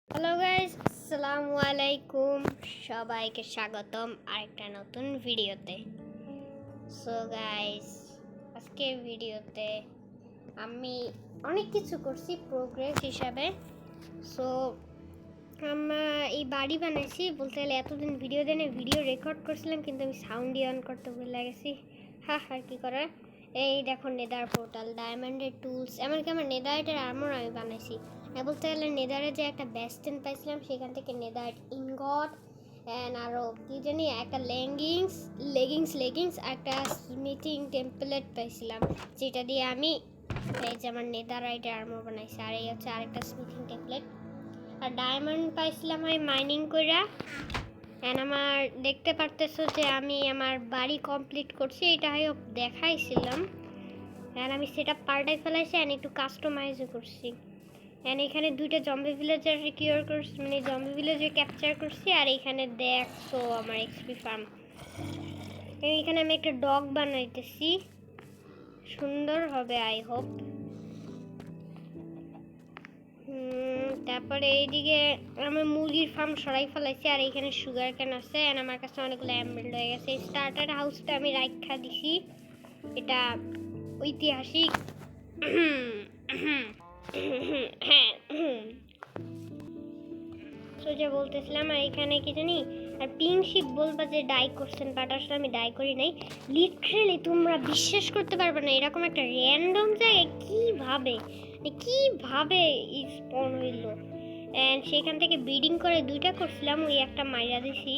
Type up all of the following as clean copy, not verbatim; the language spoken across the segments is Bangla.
হ্যালো গাইস, আসসালামু আলাইকুম। সবাইকে স্বাগতম আরেকটা নতুন ভিডিওতে। সো গাইস, আজকের ভিডিওতে আমি অনেক কিছু করছি প্রোগ্রেস হিসাবে। সো আমরা এই বাড়ি বানাইছি, বলতে গেলে এতদিন ভিডিও রেকর্ড করছিলাম, কিন্তু আমি সাউন্ডই অন করতে ভুলে গেছি। আর কি করে, এই দেখো নেদার পোর্টাল, ডায়মন্ডের টুলস, এমনকি আমার নেদারেটের আর্মর আমি বানাইছি। বলতে গেলে নেদারে যে একটা বেস্টেন পাইছিলাম, সেখান থেকে নেদারেট ইনগট অ্যান্ড আরও কি জানি একটা লেগিংস একটা স্মিথিং টেম্পলেট পাইছিলাম, যেটা দিয়ে আমি এই যে আমার নেদারাইটের আর্মর বানাইছি। আর এই হচ্ছে আরেকটা স্মিথিং টেম্পলেট। আর ডায়মন্ড পাইছিলাম আমি মাইনিং কইরা। অ্যান্ড আমার দেখতে পারতেছো যে আমি আমার বাড়ি কমপ্লিট করছি, এটা দেখাইছিলাম। অ্যান্ড আমি সেটা পাল্টাই ফেলাইছি অ্যান্ড একটু কাস্টমাইজও করছি। অ্যান্ড এখানে দুইটা জম্বি ভিলেজার কিওর করছি, মানে জম্বি ভিলেজার ক্যাপচার করছি। আর এখানে দেখছো আমার এক্সপি ফার্ম। এখানে আমি একটা ডগ বানাইতেছি, সুন্দর হবে আই হোপ। তারপরে এইদিকে আমি মুরগির ফার্ম সরাই ফেলাইছি। আর এখানে সুগার ক্যান আছে অ্যান্ড আমার কাছে অনেকগুলো এমরাল্ড হয়ে গেছে। স্টার্টার হাউসটা আমি রাখা দিছি, এটা ঐতিহাসিক। হ্যাঁ, সোজা বলতেছিলাম। আর এখানে কি জানি, আর পিঙ্ক শিপ বলবা যে ডাই করছেন, বাট আসলে আমি ডাই করি নাই। লিটারেলি তোমরা বিশ্বাস করতে পারবে না, এরকম একটা র্যান্ডম জায়গায় কিভাবে স্পন হইল। অ্যান্ড সেখান থেকে ব্রিডিং করে দুইটা করছিলাম, ওই একটা মাইরা দিছি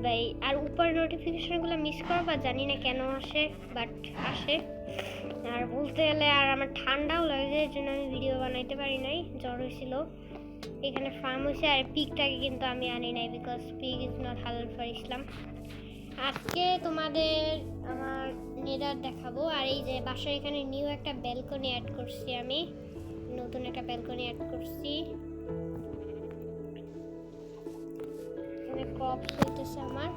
ভাই। আর উপরে নোটিফিকেশনগুলো মিস করবা, জানি না কেন আসে, বাট আসে। আর বলতে গেলে আর আমার ঠান্ডাও লাগে, এর জন্য আমি ভিডিও বানাইতে পারি নাই, জ্বর হয়েছিল। এখানে ফার্ম হয়েছে। আর পিকটাকে কিন্তু আমি আনি নাই, বিকজ পিক ইজ নট হালাল ফর ইসলাম। আজকে তোমাদের আমার নেদার দেখাবো। আর এই যে বাসার এখানে নিউ একটা ব্যালকনি অ্যাড করছি, আমি নতুন একটা ব্যালকনি অ্যাড করছি। এখানে ক্রপস হইতেছে আমার,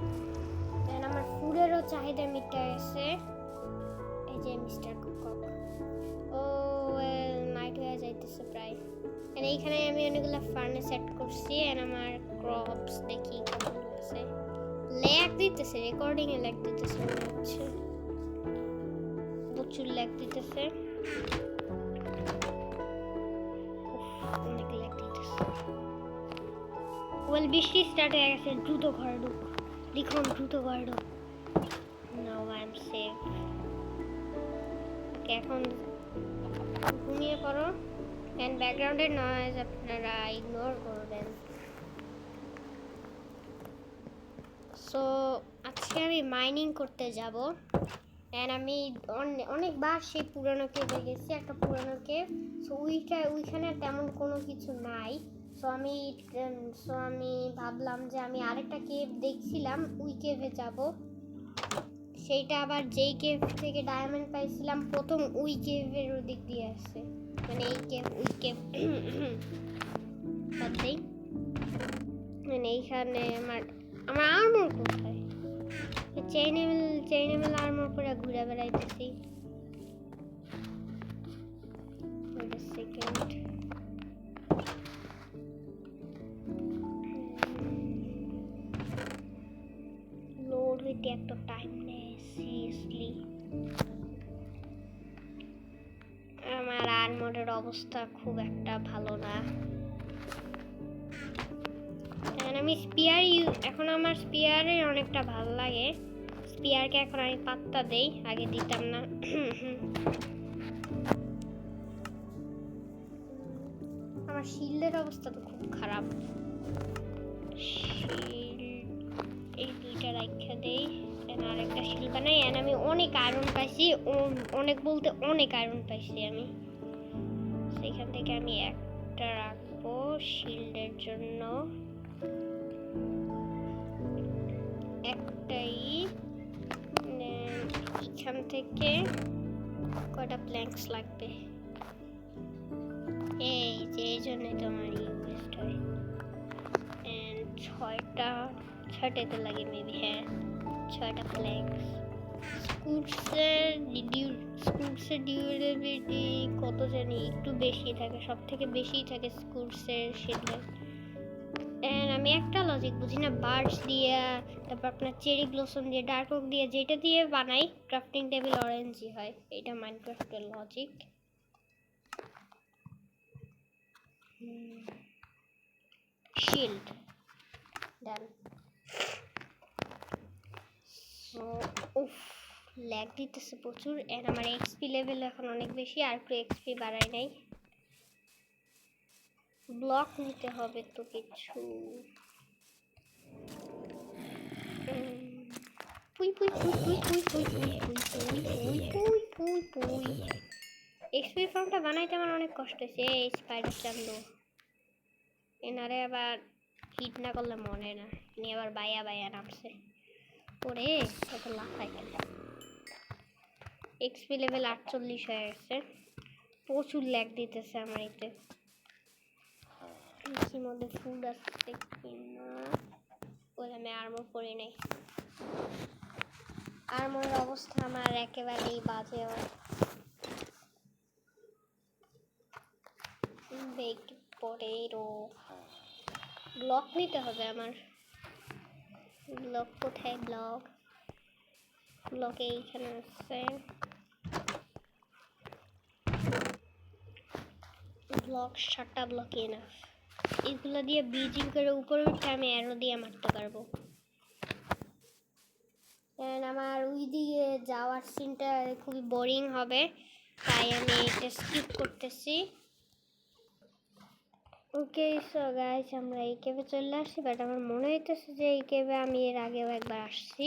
দেন আমার ফুডেরও চাহিদা মিটে গেছে। এই যে মিস্টার কক, ও নাইট হয়ে যাইতেছে প্রায়। এইখানে আমি অনেকগুলো ফার্নেস সেট করছি। এন্ড আমার ক্রপস দেখি কতগুলো আছে। ল্যাগ দিতেছে, রেকর্ডিং এ ল্যাগ দিতেছে মনে হচ্ছে, প্রচুর ল্যাগ দিতেছে, অনেক ল্যাগ দিতেছে। ওয়েল, বৃষ্টি স্টার্ট হয়ে গেছে, দ্রুত ঘরে ঢুক, লিখন দ্রুত ঘরে ঢুক। Now I am safe. এখন ঘুমিয়ে পড়ো অ্যান্ড ব্যাকগ্রাউন্ডের নয়েজ আপনারা ইগনোর করবেন। সো আজকে আমি মাইনিং করতে যাব। অ্যান্ড আমি অনেকবার সেই পুরনো কেভে গেছি, একটা পুরনো কেভ। সো ওইখানে তেমন কোনো কিছু নাই। সো আমি ভাবলাম যে আমি আরেকটা কেভ দেখছিলাম, ওই কেভে যাব। সেইটা আবার যেই কেভ থেকে ডায়মন্ড পাইছিলাম প্রথম, ওই কেভের ওদিক দিয়ে আসছে, মানে এই কেভ ওই কেভ বাদেই। মানে এইখানে আমার আর্মর কোথায়? চেইনেমেল আর্মর পরে ঘুরে বেড়াইতেছি। সেকেন্ড, লোড হইতে এত টাইম নেয় সিরিয়াসলি। আমার আর্মরের অবস্থা খুব একটা ভালো না। আমি স্পিয়ার এখন আমার স্পিয়ারের অনেকটা ভালো লাগে। স্পিয়ারকে এখন আমি পাত্তা দেই, আগে দিতাম না। আমার শিল্ডের অবস্থা তো খুব খারাপ। শিল্ড এই দুইটা রাখা দেই, আর একটা শিল্ড বানাই। আর আমি অনেক আয়রন পাইছি, অনেক বলতে অনেক আয়রন পাইছি আমি। সেখান থেকে আমি একটা রাখবো শিল্ডের জন্য, একটাই। এখান থেকে কয়টা প্ল্যাঙ্কস লাগবে, এই যে এই জন্যই তো আমার ওয়েস্ট হয়। ছয়টাতে লাগে মেবি, হ্যাঁ 6টা প্ল্যাঙ্কস। স্কুটসের ডিউরেবিলিটি কত জানি একটু বেশি থাকে, সব থেকে বেশি থাকে স্কুটসের শিল্ডের। এন্ড আমি একটা লজিক বুঝি না, বার্ডস দিয়ে, তারপর আপনার চেরি ব্লসম দিয়ে, ডার্ক ওক দিয়ে, যেটা দিয়ে বানাই ক্রাফটিং টেবিল অরেঞ্জই হয়। এটা মাইনক্রাফটের লজিক। শিল্ড ডান। সো উফ, ল্যাগ দিতেছে প্রচুর। এন্ড আমার এক্সপি লেভেল এখন অনেক বেশি, আর একটু এক্সপি বাড়াই নাই। ব্লক নিতে হবে তো কিছু। পুই পুই পুই পুই পুই পুই পুই পুই পুই পুই পুই পুই। এক্সপি ফর্মটা বানাইতে আমার অনেক কষ্ট হয়েছে। এই স্পাইডার চান্দু এনারে আবার হিট না করলে মনে না, ইনি আবার বাইয়া বাইয়া নামছে। ওরে কত লাফাই গেল। এক্সপি লেভেল 48 হয়ে গেছে। প্রচুর ল্যাগ দিতেছে আমার এতে। এর মধ্যে ফুড আসছে কিনা, ওই আমি আর্মর পরি নাই। আর্মরের অবস্থা আমার একেবারেই বাজে। বেগ পটেটো ব্লক নিতে হবে আমার। ব্লক কোথায়? ব্লক ব্লকে এইখানে আছে। ব্লক 7টা ব্লকে না, এগুলো দিয়ে ব্রিজিং করে উপরে উঠে আমি অ্যারো দিয়ে মারতে পারবো। আমার ওই দিকে যাওয়ার সিনটা খুবই বোরিং হবে, তাই আমি এটা স্কিপ করতেছি। ওকে সো গাইস, আমরা এই কেভে চলে আসছি, বাট আমার মনে হইতেছে যে এই কেভে আমি এর আগেও একবার আসছি।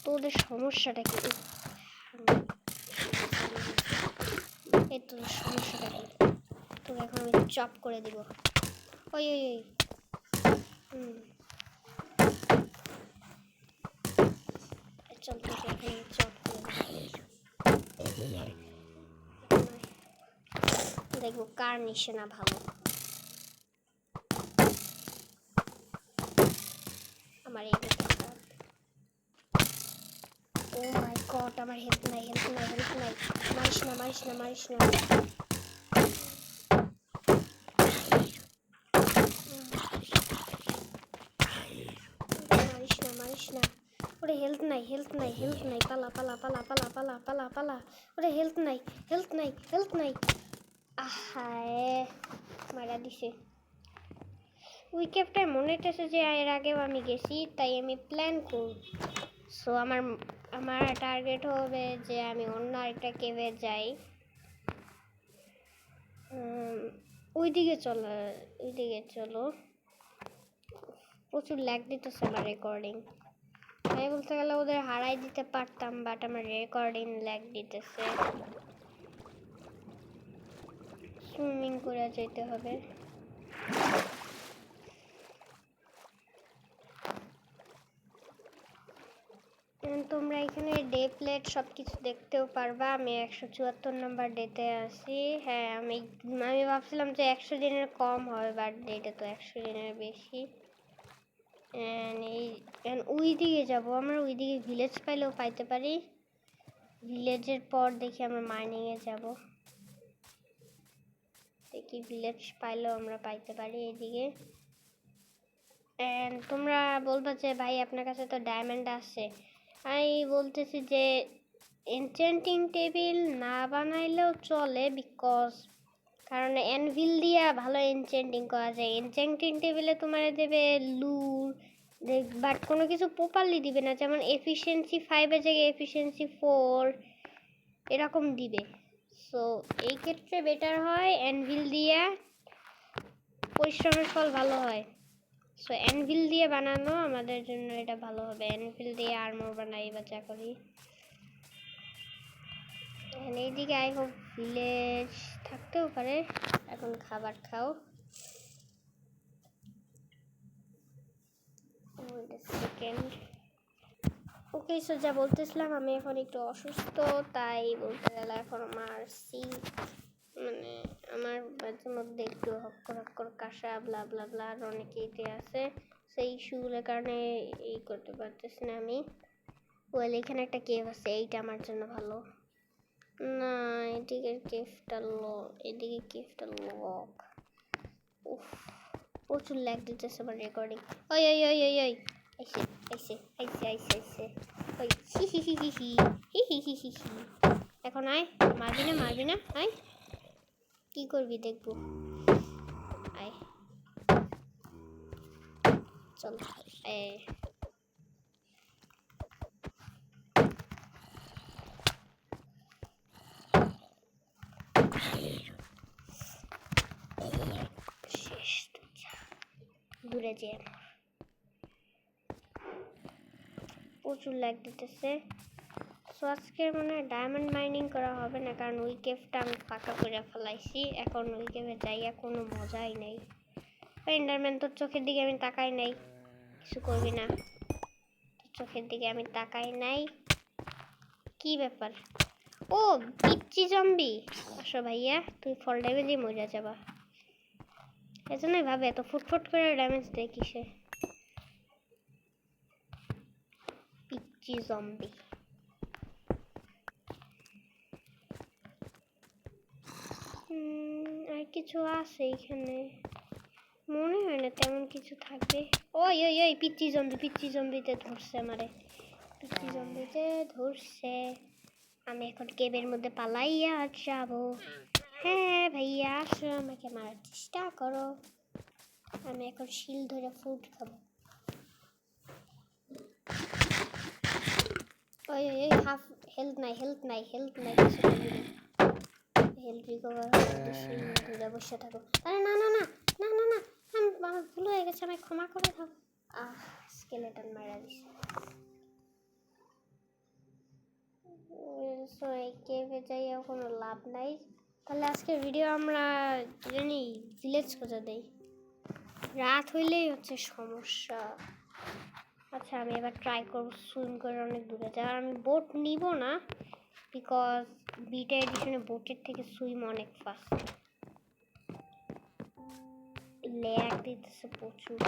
তো ওদের সমস্যাটা কি? এই তোদের সমস্যাটা কি? তো এখন আমি চপ করে দিব। ওই ওই ওই চল তোকে এখন চপ করে দেখবো কার নিশানা ভালো। আমার এই ও মাই গড, আমার হেল্প নাই, হেল্প নাই, হেল্প নাই। মারিস না, মারিস না, মারিস না। মারিস না, মারিস না। ওরে হেল্প নাই, হেল্প নাই, হেল্প নাই। পালা পালা পালা পালা পালা পালা পালা। ওরে হেল্প নাই, হেল্প নাই, হেল্প নাই। আহায় মারা দিছে। ওই ক্যাপটার মনে হইতেছে যে এর আগেও আমি গেছি, তাই আমি প্ল্যান করব। সো আমার টার্গেট হবে যে আমি অন্য আরেকটা কেভে যাই। ওইদিকে চলো। প্রচুর ল্যাগ দিতেছে আমার রেকর্ডিং। আমি বলতে গেলে ওদের হারাই দিতে পারতাম, বাট আমার রেকর্ডিং ল্যাগ দিতেছে। সুইমিং করে যেতে হবে। তোমরা এখানে ডে প্লেট সব কিছু দেখতেও পারবা। আমি 174 নম্বর ডেতে আছি। হ্যাঁ, আমি ভাবছিলাম যে 100 দিনের কম হবে, বাট ডেটা তো 100 দিনের বেশি। ওই দিকে যাবো আমরা, ওই দিকে ভিলেজ পাইলেও পাইতে পারি। ভিলেজের পর দেখি আমরা মাইনিংয়ে যাব, দেখি ভিলেজ পাইলেও আমরা পাইতে পারি এইদিকে। তোমরা বলবা যে ভাই আপনার কাছে তো ডায়মন্ড আছে। আমি বলতেছি যে এনচেন্টিং টেবিল না বানাইলেও চলে, কারণ অ্যানভিল দিয়া ভালো এনচেন্টিং করা যায়। এনচেন্টিং টেবিলে তোমার দেবে লুর, বাট কোনো কিছু প্রপারলি দিবে না, যেমন এফিসিয়েন্সি 5 জায়গায় এফিসিয়েন্সি 4 এরকম দিবে। সো এই ক্ষেত্রে বেটার হয় অ্যানভিল দিয়া, পরিশ্রমের ফল ভালো হয়। সো অ্যানভিল দিয়ে বানানো আমাদের জন্য এটা ভালো হবে। অ্যানভিল দিয়ে আর্মর বানাই বা যা করি। এইদিকে আই হোপ ভিলেজ থাকতেও পারে। এখন খাবার খাও। সেকেন্ড ওকে, সো যা বলতেছিলাম, আমি এখন একটু অসুস্থ, তাই বলতে গেলে এখন আমার মানে আমার মাঝে মধ্যে একটু হক্কর কাশা ব্লা ব্লা ব্লা আর অনেক ইতে আছে। সেই ইস্যুগুলোর কারণে এই করতে পারতেছি না আমি। ওয়েল এখানে একটা কেভ আছে, এইটা আমার জন্য ভালো না। এদিকে কেভটা এদিকে কেভটা লক। উফ, প্রচুর ল্যাগ দিতেছে আমার রেকর্ডিং। ওই ওই ওই ওই ওই আইসে আইসে আইসে আইসে আইসে ওই হি হি হি হি হি হি হি হি হি হি। এখন আয়, মারবি না আয়, কি করবি দেখবো, আয় চল। শেষ দূরে যে প্রচুর ল্যাগ দিতেছে। সো আজকে মানে ডায়মন্ড মাইনিং করা হবে না, কারণ ওই কেভটা আমি ফাঁকা করে ফেলাইছি। এখন ওই কেভে যাইয়া কোনো মজাই নেই। এন্ডারম্যান তোর চোখের দিকে আমি তাকাই নাই, কিছু করবি না, তোর চোখের দিকে আমি তাকাই নাই। কি ব্যাপার? ও পিচ্চি জম্বি, আসো ভাইয়া, তুই ফল ড্যামেজই মরে যাবা। এজন্যই ভাবে এত ফুটফুট করে ড্যামেজ দেয় কিসে। পিচ্চি জম্বি। আর কিছু আছে এখানে? মনে হয় না তেমন কিছু থাকবে। ওই ওই ওই পিচ্চি জম্বিতে ধরছে আমারে, পিচ্চি জম্বিতে ধরছে। আমি এখন কেবের মধ্যে পালাইয়া যাবো। হ্যাঁ ভাইয়া আসো, আমাকে মারার চেষ্টা করো। আমি এখন শিল ধরে ফুড খাবো। ওই ওই ওই হাফ হেলথ নাই কিছু করবি না। হেলথ রিকভার হতে শিল ধরে বসে থাকো। আরে না না না না না না, আমার ভুল হয়ে গেছে, আমায় ক্ষমা করে দাও। স্কেলেটন মারা দিছে। সো এই কেভে যাইয়া কোনো লাভ নাই। তাহলে আজকে ভিডিও আমরা জানি ভিলেজ খোঁজা দেই। রাত হইলেই হচ্ছে সমস্যা। আচ্ছা আমি এবার ট্রাই করবো সুইম করে অনেক দূরে যাওয়ার। আমি বোট নিব না, বিকজ বিটা এডিশনে বোটের থেকে সুইম অনেক ফাস্ট। ল্যাগ দিতেছে প্রচুর।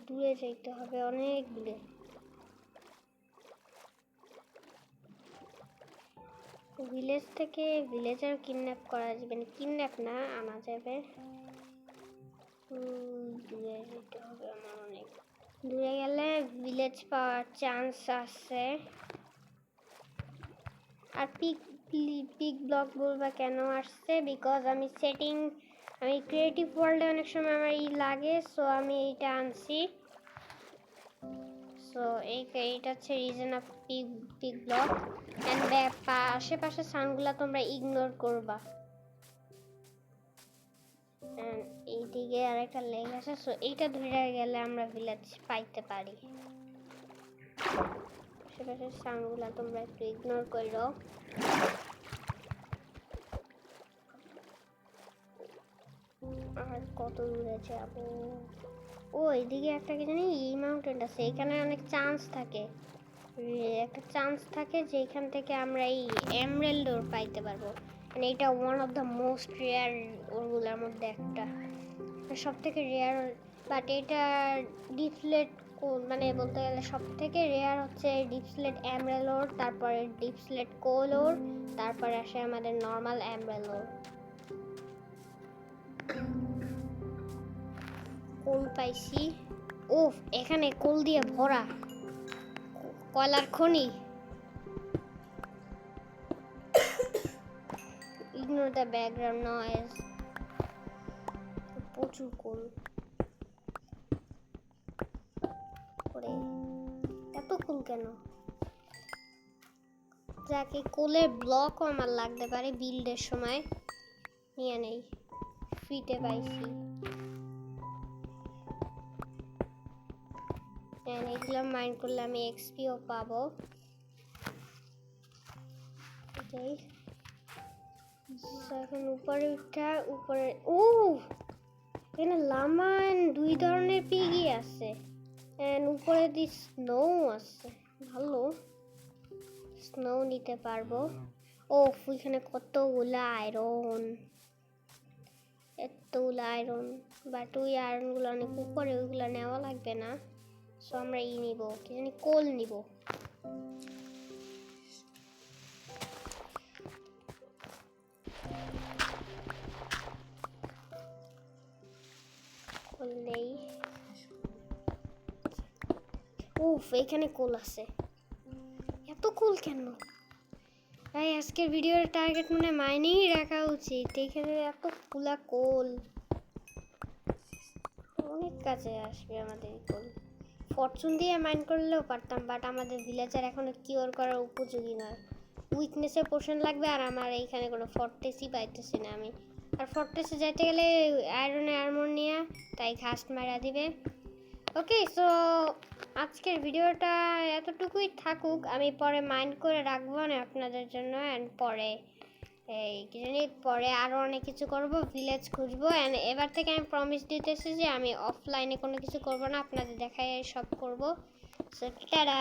দূরে যাইতে হবে, অনেক দূরে। ভিলেজ থেকে ভিলেজার কিডন্যাপ করা যাবে না, কিডন্যাপ না আনা যাবে। দূরে যেতে হবে আমার, অনেক দূরে গেলে ভিলেজ পাওয়ার চান্স আছে। আর পিক ব্লক বলবা কেন আসছে, বিকজ আমি ক্রিয়েটিভ ওয়ার্ল্ডে অনেক সময় আমার লাগে, সো আমি এইটা আনছি। সো এইটা হচ্ছে reason of peak block. And আশেপাশে সাউন্ডগুলো তোমরা ইগনোর করবা। এইদিকে আরেকটা লেগ আছে, সো এইটা ধরে গেলে আমরা ভিলেজ পাইতে পারি। আশেপাশের সাউন্ডগুলো তোমরা একটু ইগনোর করো। আর কত দূরে যাবো? ও এইদিকে একটা কি জানি এই মাউন্টেন আছে, এখানে অনেক চান্স থাকে। একটা চান্স থাকে যে এখান থেকে আমরা এই এমরাল্ড ওর পাইতে পারবো। মানে এটা one of the most rare ওরগুলোর মধ্যে একটা, সব থেকে রেয়ার। বাট এটা ডিপস্লেট, মানে বলতে গেলে সব থেকে রেয়ার হচ্ছে ডিপস্লেট এমরাল্ড ওর, তারপরে ডিপস্লেট কোল ওর, তারপরে আসে আমাদের নর্মাল এমরাল্ড ওর। কোল পাইছি। ওফ, এখানে কোল দিয়ে ভরা কয়লার খনি। Ignore the background noise. প্রচুর কোল, এত কোল কেন? যাকে কোলের ব্লকও আমার লাগতে পারে বিল্ডের সময়, নিয়ে নেই, ফ্রিতে পাইছি। এগুলো মাইন্ড করলে আমি এক্সপিও পাবো। এখন উপরে ও এখানে লামা দুই ধরনের পিগি আছে, উপরে দি স্নো আছে। ভালো স্নো নিতে পারবো। ও এখানে কতগুলা আয়রন, এতগুলা আয়রন, বাট ওই আয়রনগুলো অনেক উপরে, ওইগুলো নেওয়া লাগবে না। সো আমরা নিব, কি জানি কোল নিব। কোল নেই। উফ এখানে কোল আছে, এত কোল কেন ভাই? আজকের ভিডিওর টার্গেট মানে মাইনিংই রাখা উচিত। এখানে এত ফুলা কোল, অনেক কাজে আসবে আমাদের কোল। ফরচুন দিয়ে মাইন করলেও পারতাম, বাট আমাদের ভিলেজার এখনো কিওর করার উপযোগী নয়। উইকনেসের পোর্শন লাগবে, আর আমার এইখানে কোনো ফর্টেসই পাইতেছি না আমি। আর ফর্টেসে যাইতে গেলে আয়রনের আর্মর নিয়ে তাই ঘাস মারা দিবে। ওকে, সো আজকের ভিডিওটা এতটুকুই থাকুক। আমি পরে মাইন্ড করে রাখবো না আপনাদের জন্য, অ্যান্ড পরে এই কি জানি পরে আরও অনেক কিছু করব, ভিলেজ খুঁজবো। অ্যান্ড এবার থেকে আমি প্রমিস দিতেছি যে আমি অফলাইনে কোনো কিছু করব না, আপনাদের দেখায় সব করব। So tata.